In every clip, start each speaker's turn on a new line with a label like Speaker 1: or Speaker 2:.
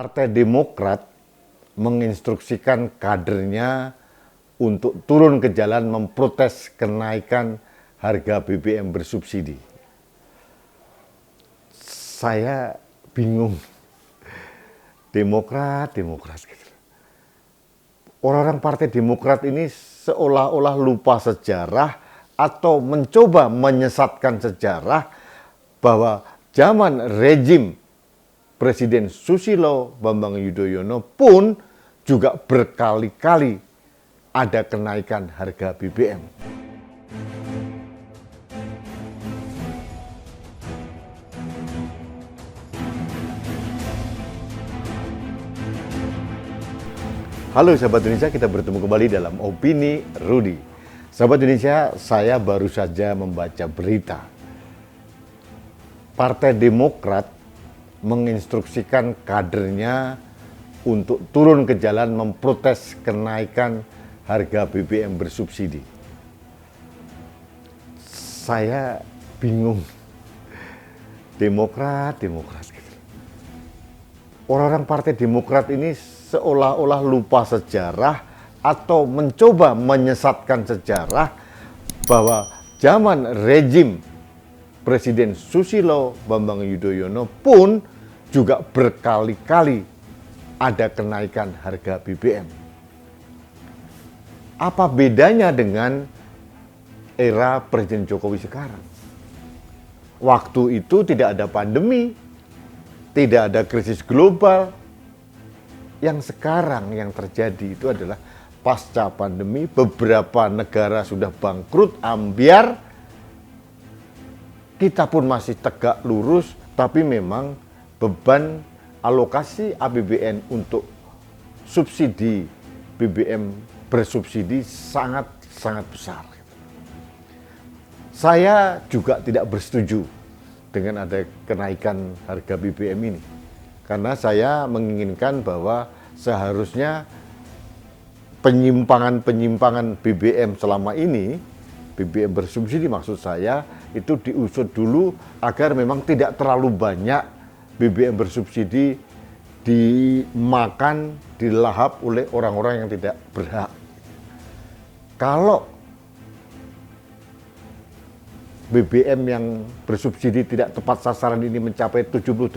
Speaker 1: Partai Demokrat menginstruksikan kadernya untuk turun ke jalan memprotes kenaikan harga BBM bersubsidi. Saya bingung. Demokrat gitu. Orang-orang Partai Demokrat ini seolah-olah lupa sejarah atau mencoba menyesatkan sejarah bahwa zaman rejim Presiden Susilo Bambang Yudhoyono pun juga berkali-kali ada kenaikan harga BBM. Halo sahabat Indonesia, kita bertemu kembali dalam Opini Rudy. Sahabat Indonesia, saya baru saja membaca berita. Partai Demokrat menginstruksikan kadernya untuk turun ke jalan memprotes kenaikan harga BBM bersubsidi. Saya bingung. Demokrat gitu. Orang-orang Partai Demokrat ini seolah-olah lupa sejarah atau mencoba menyesatkan sejarah bahwa zaman rejim Presiden Susilo Bambang Yudhoyono pun juga berkali-kali ada kenaikan harga BBM. Apa bedanya dengan era Presiden Jokowi sekarang? Waktu itu tidak ada pandemi, tidak ada krisis global. Yang sekarang yang terjadi itu adalah pasca pandemi, beberapa negara sudah bangkrut, ambyar. Kita pun masih tegak lurus, tapi memang beban alokasi APBN untuk subsidi BBM bersubsidi sangat besar. Saya juga tidak bersetuju dengan ada kenaikan harga BBM ini. Karena saya menginginkan bahwa seharusnya penyimpangan BBM selama ini, BBM bersubsidi maksud saya, itu diusut dulu agar memang tidak terlalu banyak BBM bersubsidi dimakan, dilahap oleh orang-orang yang tidak berhak. Kalau BBM yang bersubsidi tidak tepat sasaran ini mencapai 70-80%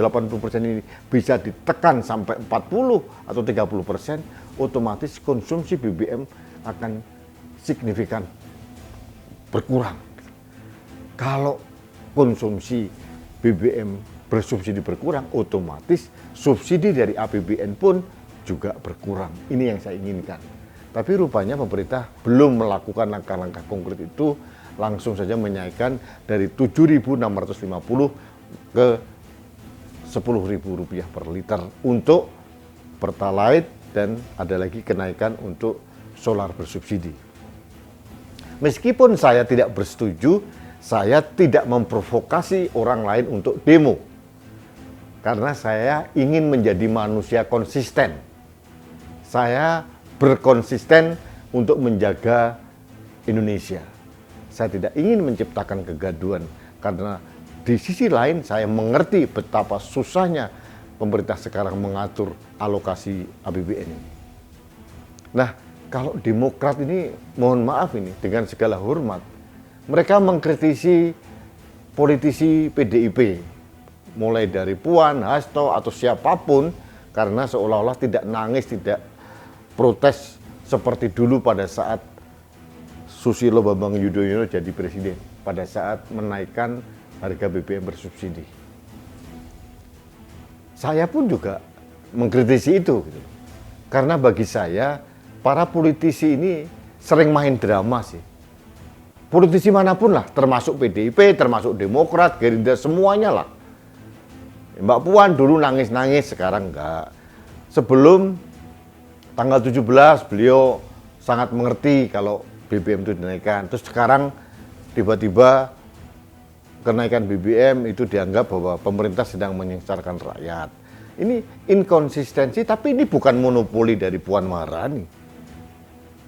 Speaker 1: ini bisa ditekan sampai 40 atau 30%, otomatis konsumsi BBM akan signifikan berkurang. Kalau konsumsi BBM bersubsidi berkurang, otomatis subsidi dari APBN pun juga berkurang. Ini yang saya inginkan. Tapi rupanya pemerintah belum melakukan langkah-langkah konkret itu, langsung saja menaikkan dari 7.650 ke Rp10.000 per liter untuk Pertalite, dan ada lagi kenaikan untuk solar bersubsidi. Meskipun saya tidak bersetuju, saya tidak memprovokasi orang lain untuk demo. Karena saya ingin menjadi manusia konsisten. Saya berkonsisten untuk menjaga Indonesia. Saya tidak ingin menciptakan kegaduhan, karena di sisi lain saya mengerti betapa susahnya pemerintah sekarang mengatur alokasi APBN ini. Nah, kalau Demokrat ini, mohon maaf ini, dengan segala hormat, mereka mengkritisi politisi PDIP, mulai dari Puan, Hasto, atau siapapun, karena seolah-olah tidak nangis, tidak protes seperti dulu pada saat Susilo Bambang Yudhoyono jadi presiden, pada saat menaikkan harga BBM bersubsidi. Saya pun juga mengkritisi itu, gitu. Karena bagi saya, para politisi ini sering main drama sih. Politisi manapun lah, termasuk PDIP, termasuk Demokrat, Gerindra, semuanya lah. Mbak Puan dulu nangis-nangis, sekarang enggak. Sebelum tanggal 17, beliau sangat mengerti kalau BBM itu dinaikkan. Terus sekarang tiba-tiba kenaikan BBM itu dianggap bahwa pemerintah sedang menyengsarakan rakyat. Ini inkonsistensi, tapi ini bukan monopoli dari Puan Maharani.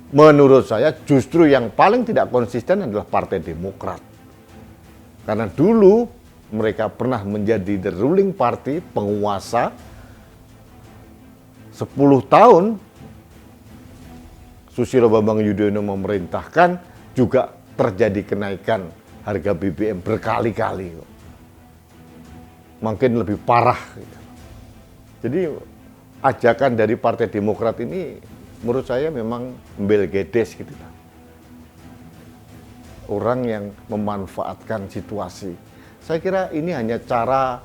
Speaker 1: Menurut saya justru yang paling tidak konsisten adalah Partai Demokrat. Karena dulu mereka pernah menjadi the ruling party, penguasa, 10 tahun Susilo Bambang Yudhoyono memerintahkan juga terjadi kenaikan harga BBM berkali-kali. Makin lebih parah. Gitu. Jadi ajakan dari Partai Demokrat ini menurut saya memang belgedes gitu. Orang yang memanfaatkan situasi. Saya kira ini hanya cara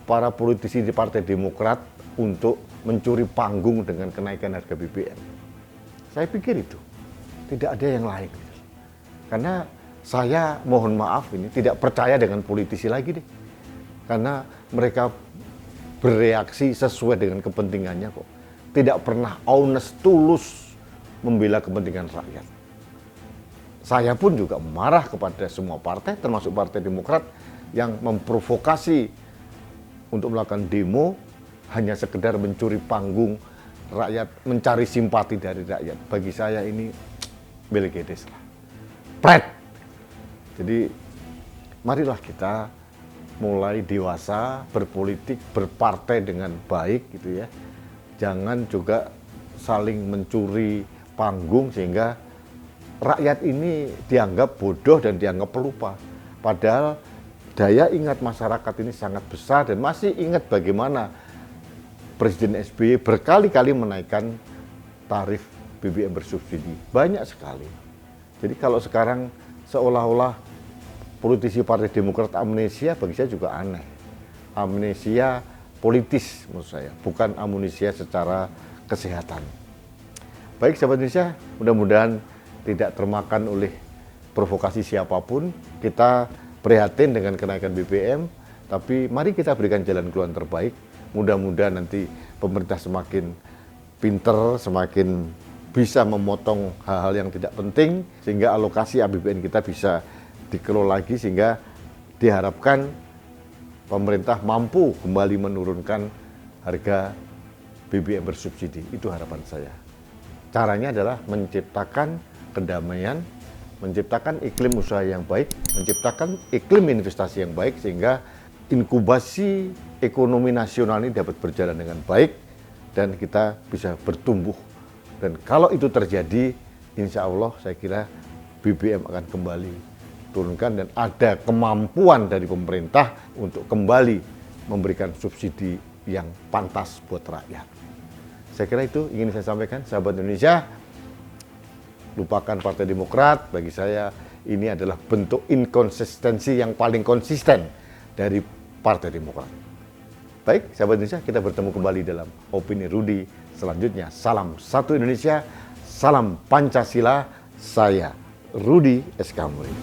Speaker 1: para politisi di Partai Demokrat untuk mencuri panggung dengan kenaikan harga BBM. Saya pikir itu, tidak ada yang lain. Karena saya mohon maaf ini tidak percaya dengan politisi lagi deh. Karena mereka bereaksi sesuai dengan kepentingannya kok. Tidak pernah honest, tulus membela kepentingan rakyat. Saya pun juga marah kepada semua partai, termasuk Partai Demokrat, yang memprovokasi untuk melakukan demo hanya sekedar mencuri panggung rakyat, mencari simpati dari rakyat. Bagi saya ini belgedes lah. Pret. Jadi marilah kita mulai dewasa, berpolitik, berpartai dengan baik gitu ya. Jangan juga saling mencuri panggung sehingga rakyat ini dianggap bodoh dan dianggap pelupa. Padahal daya ingat masyarakat ini sangat besar dan masih ingat bagaimana Presiden SBY berkali-kali menaikkan tarif BBM bersubsidi. Banyak sekali. Jadi kalau sekarang seolah-olah politisi Partai Demokrat amnesia, bagi saya juga aneh. Amnesia politis menurut saya, bukan amnesia secara kesehatan. Baik sahabat Indonesia, mudah-mudahan tidak termakan oleh provokasi siapapun. Kita prihatin dengan kenaikan BBM, tapi mari kita berikan jalan keluar terbaik. Mudah-mudahan nanti pemerintah semakin pinter, semakin bisa memotong hal-hal yang tidak penting, sehingga alokasi APBN kita bisa dikelola lagi, sehingga diharapkan pemerintah mampu kembali menurunkan harga BBM bersubsidi. Itu harapan saya. Caranya adalah menciptakan kedamaian, menciptakan iklim usaha yang baik, menciptakan iklim investasi yang baik, sehingga inkubasi ekonomi nasional ini dapat berjalan dengan baik dan kita bisa bertumbuh. Dan kalau itu terjadi, insya Allah saya kira BBM akan kembali turunkan dan ada kemampuan dari pemerintah untuk kembali memberikan subsidi yang pantas buat rakyat. Saya kira itu ingin saya sampaikan, sahabat Indonesia. Lupakan Partai Demokrat, bagi saya ini adalah bentuk inkonsistensi yang paling konsisten dari Partai Demokrat. Baik, sahabat Indonesia, kita bertemu kembali dalam Opini Rudi selanjutnya. Salam satu Indonesia, salam Pancasila, saya Rudi SK Muri.